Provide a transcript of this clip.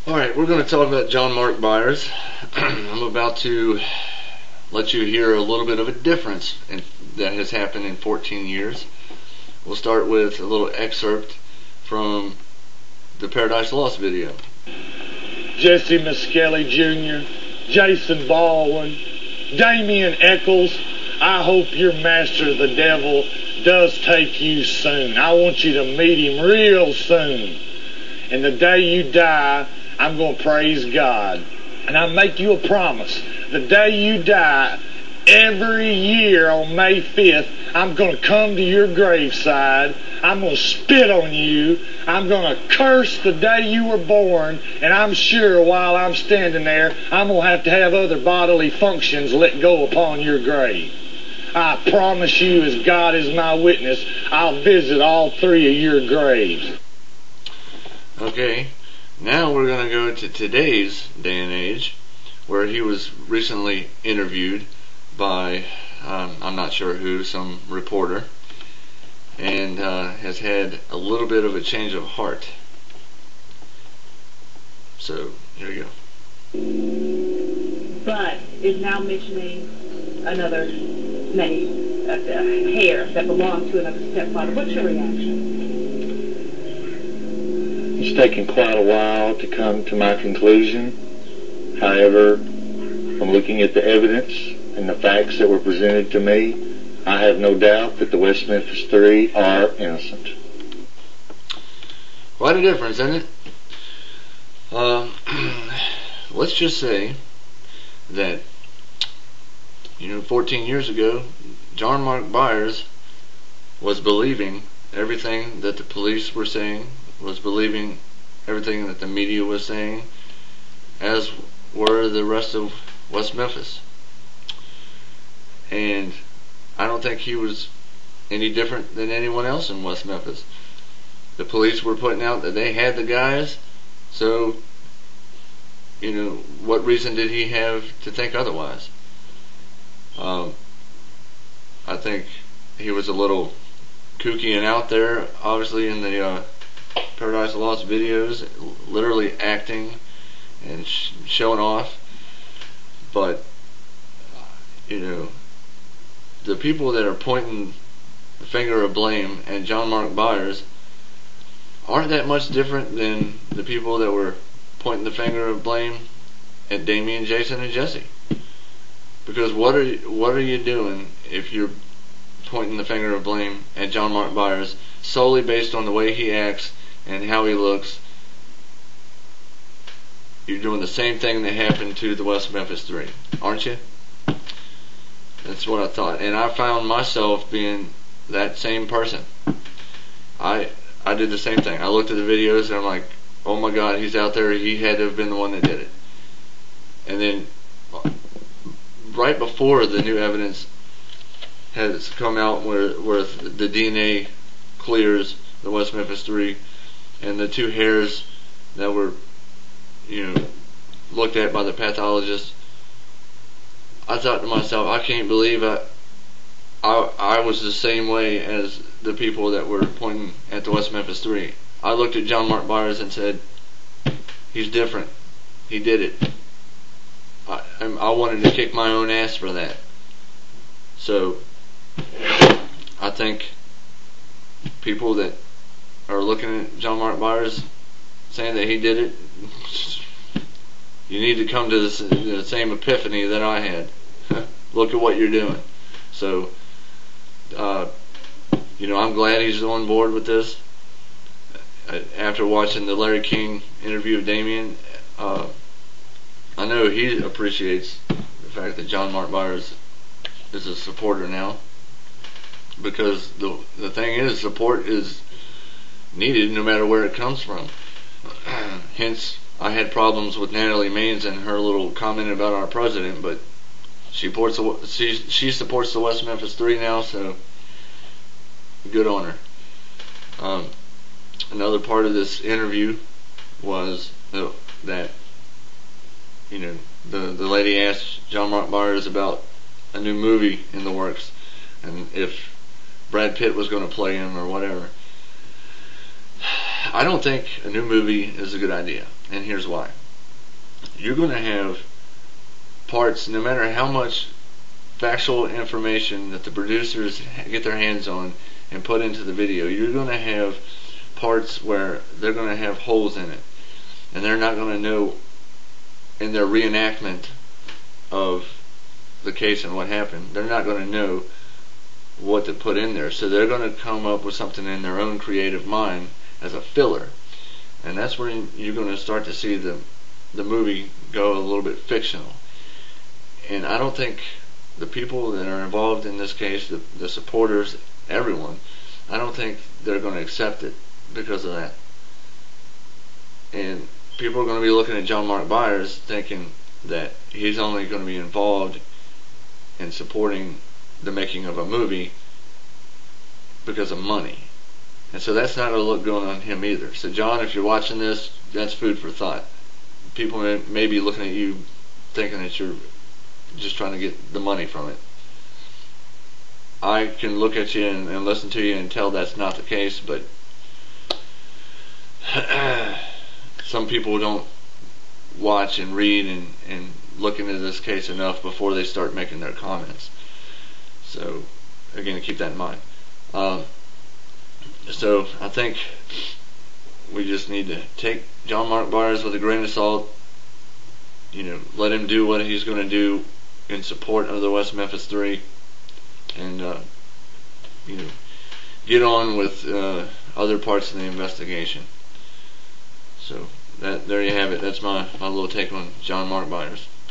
Alright, we're going to talk about John Mark Byers. I'm about to let you hear a little bit of a difference that has happened in 14 years. We'll start with a little excerpt from the Paradise Lost video. Jesse Miskelly Jr., Jason Baldwin, Damian Eccles, I hope your master, the devil, does take you soon. I want you to meet him real soon. And the day you die, I'm going to praise God. And I make you a promise. The day you die, every year on May 5th, I'm going to come to your graveside. I'm going to spit on you. I'm going to curse the day you were born. And I'm sure while I'm standing there, I'm going to have other bodily functions let go upon your grave. I promise you, as God is my witness, I'll visit all three of your graves. Okay, now we're going to go to today's day and age, where he was recently interviewed by, I'm not sure who, some reporter, and has had a little bit of a change of heart. So, here we go. But is now mentioning another name, hair that belonged to another stepfather. What's your reaction? It's taken quite a while to come to my conclusion. However, from looking at the evidence and the facts that were presented to me, I have no doubt that the West Memphis Three are innocent. Quite a difference, isn't it? Let's just say that 14 years ago, John Mark Byers was believing everything that the police were saying, was believing everything that the media was saying, as were the rest of West Memphis. And I don't think he was any different than anyone else in West Memphis. The police were putting out that they had the guys, so what reason did he have to think otherwise? I think he was a little kooky and out there, obviously, in the Paradise Lost videos, literally acting and showing off. But the people that are pointing the finger of blame at John Mark Byers aren't that much different than the people that were pointing the finger of blame at Damian, Jason, and Jesse. Because what are you doing if you're pointing the finger of blame at John Mark Byers solely based on the way he acts and how he looks? You're doing the same thing that happened to the West Memphis Three, aren't you? That's what I thought, and I found myself being that same person. I did the same thing. I looked at the videos and I'm like, oh my God, he's out there. He had to have been the one that did it. And then right before the new evidence has come out where the DNA clears the West Memphis Three, and the two hairs that were looked at by the pathologist, I thought to myself, I can't believe I was the same way as the people that were pointing at the West Memphis Three. I looked at John Mark Byers and said, he's different. He did it. I wanted to kick my own ass for that. So I think people that are looking at John Mark Byers saying that he did it, you need to come to the same epiphany that I had. Look at what you're doing. So I'm glad he's on board with this. After watching the Larry King interview of Damian, I know he appreciates the fact that John Mark Byers is a supporter now, because the thing is, support is needed no matter where it comes from. Hence, I had problems with Natalie Maines and her little comment about our president, but she supports the West Memphis Three now, so good on her. Another part of this interview was that the lady asked John Mark Byers about a new movie in the works, and if Brad Pitt was going to play him or whatever. I don't think a new movie is a good idea. and here's why. You're going to have parts, no matter how much factual information that the producers get their hands on and put into the video, you're going to have parts where they're going to have holes in it, and they're not going to know in their reenactment of the case and what happened, they're not going to know what to put in there. So they're going to come up with something in their own creative mind as a filler, and that's where you're going to start to see the movie go a little bit fictional. And I don't think the people that are involved in this case, the supporters, everyone, I don't think they're going to accept it because of that. And people are going to be looking at John Mark Byers thinking that he's only going to be involved in supporting the making of a movie because of money. And so that's not going to look good on him either. So John, if you're watching this, that's food for thought. People may be looking at you thinking that you're just trying to get the money from it. I can look at you and listen to you and tell that's not the case, but some people don't watch and read and look into this case enough before they start making their comments. So again, keep that in mind. So I think we just need to take John Mark Byers with a grain of salt. Let him do what he's going to do in support of the West Memphis 3, and get on with other parts of the investigation. So there you have it. That's my little take on John Mark Byers.